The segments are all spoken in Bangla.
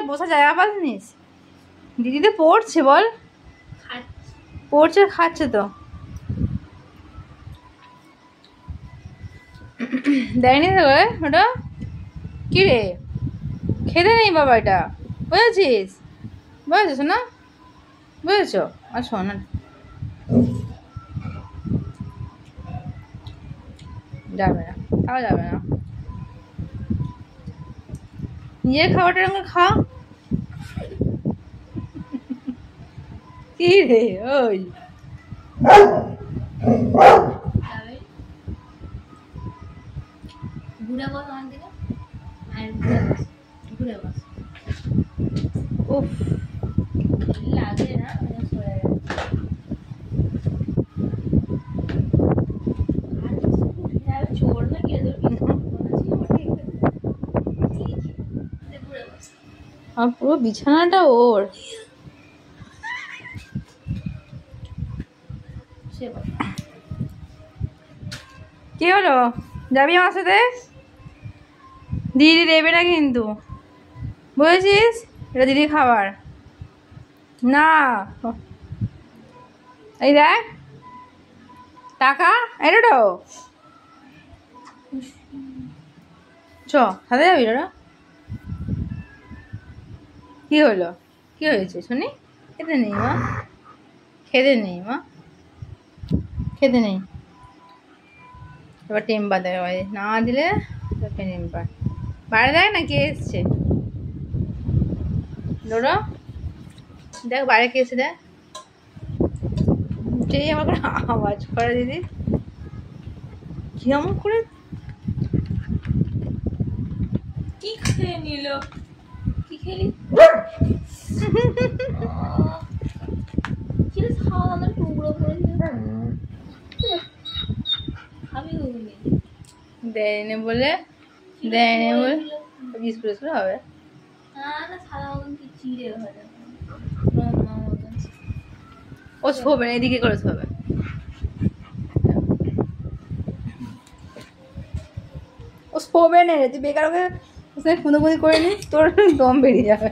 বসার জায়গা পাসনিস? দিদি তো পড়ছে, বল। পড়ছে, খাচ্ছে তো। দেয়নি তো ওটা? কি রে, খেতে নেই বাবা এটা, বুঝেছিস? বুঝেছিস না? বুঝেছ? আর শোন, যাবে না, তাও যাবে না। নিজের খাবারটা এরকম খা। কি রে ওই, উফ লাগে না। আর পুরো বিছানাটা ওর। কি হলো, যাবি আমার সাথে? দিদি দেবে না কিন্তু, বুঝেছিস? এটা দিদির খাবার না। এই দেখ টাকা, এটা তো চ সাথে যাবি ওরা। কি হলো, কি হয়েছে শুনি? খেতে নেই মা, খেতে নেই মা, খেতে নেই। এবার টেম্পার দেবে বাইরে, না দিলে টেম্পার। বাইরে দেখ না কে এসছে, ডোরা দেখ বাইরে কে এসে, দেখ। যেই আমার করে আওয়াজ করে দিদি, কেমন করে কি খেয়ে নিল? কি খেলি? কি খাওয়া আমার টুকরো করে খাবি ওগুলি? দেয়নি বলে, দেয়নি বলে বিস্কুট বিস্কুট হবে। না সাদা মতন কি চিড়ে ভাজা ও শোবে না, এদিকে করে শোবে। ও শোবে না, তুই বেকার ওকে খুঁদোখুঁদি করে নিস, তোর দম বেরিয়ে যাবে।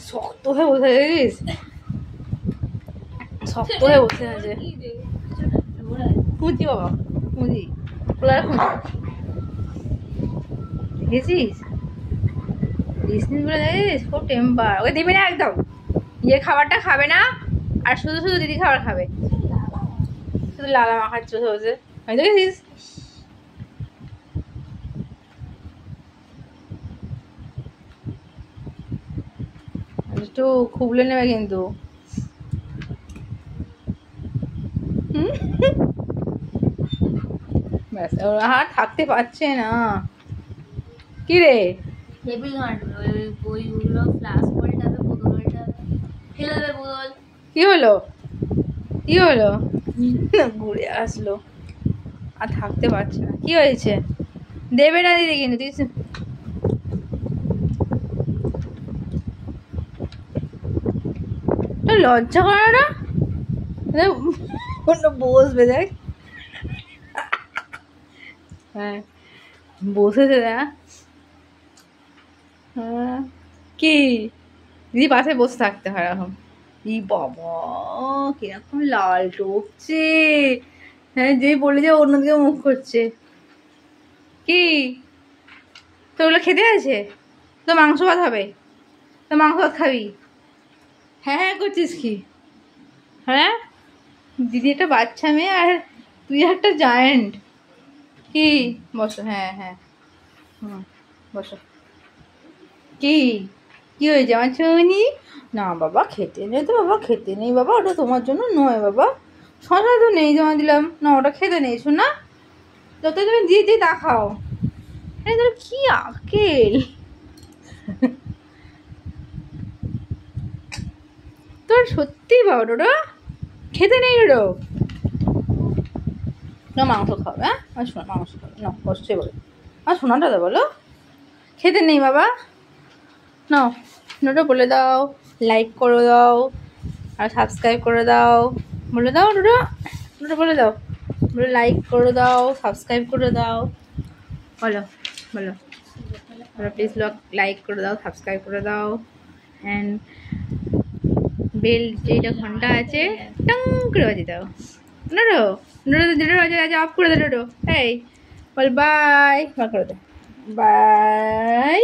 শক্ত হয়ে বসে গেছিস, শক্ত হয়ে বসে আছে। খুঁজি বাবা, খুঁজি খোলার খুঁজি, দেখেছিস? ডিসনিস বলে দেখেছিস, খুব টেম্পার। ওকে দিবি না একদম, নিজের খাবারটা খাবে না, আর শুধু শুধু দিদি খাবার খাবে। শুধু লালা মাখাচ্ছ বসে, আমি দেখেছিস? একটু খুবলে নেবে কিন্তু। ব্যাস, আর থাকতে পারছে না। কি রে, টেবিল ঘাঁটবে, ওই বইগুলো ফ্লাস পাল্টাবে, বোতল পাল্টাবে, ফেলে দেবে বোতল। কি হলো, কি হলো? ঘুরে আসলো, আর থাকতে পারছে না। কি হয়েছে? দেবে না দিদি কিন্তু, তুই তোর লজ্জা করে না? বসবে দেখ, হ্যাঁ বসেছে দেখ। হ্যাঁ কি, দিদি পাশে বসে থাকতে হয় এখন। ই বাবা কিরকম লাল টপছে, হ্যাঁ যেই বলে যে অন্যদিকে মুখ করছে। কি তো ওগুলো খেতে আছে? তো মাংস ভাত হবে, তো মাংস ভাত খাবি? হ্যাঁ হ্যাঁ করছিস কি? হ্যাঁ দিদি একটা বাচ্চা মেয়ে আর তুই একটা জায়েন্ট। কি বসো, হ্যাঁ হ্যাঁ হুম বসো। কি, কি হয়েছে আমার চুনি? না বাবা খেতে নেই তো, বাবা খেতে নেই বাবা, ওটা তোমার জন্য নয় বাবা। শশা তো নেই, জমা দিলাম না, ওটা খেতে নেই শোনা, যত তুমি দিয়ে দিয়ে তা খাও। আরে তোর কি আকেল, তোর সত্যি বাবা, ওটা খেতে নেই ওটা। না মাংস খাবে, হ্যাঁ আর শোনা মাংস খাবে না, বসছে বলে আর শোনাটা তো বলো খেতে নেই বাবা। না ওটা বলে দাও, লাইক করে দাও আর সাবস্ক্রাইব করে দাও, বলে দাও ওটা, ওটা বলে দাও, বলে লাইক করে দাও, সাবস্ক্রাইব করে দাও। বলো বলো বলো প্লিজ লাইক করে দাও, সাবস্ক্রাইব করে দাও, অ্যান্ড বেল যেটা ঘন্টা আছে টং করে বাজিয়ে দাও। নোটো নোটো যেটা আছে অফ করে দাও। নোটো এই বল বাই, করে দাও বাই।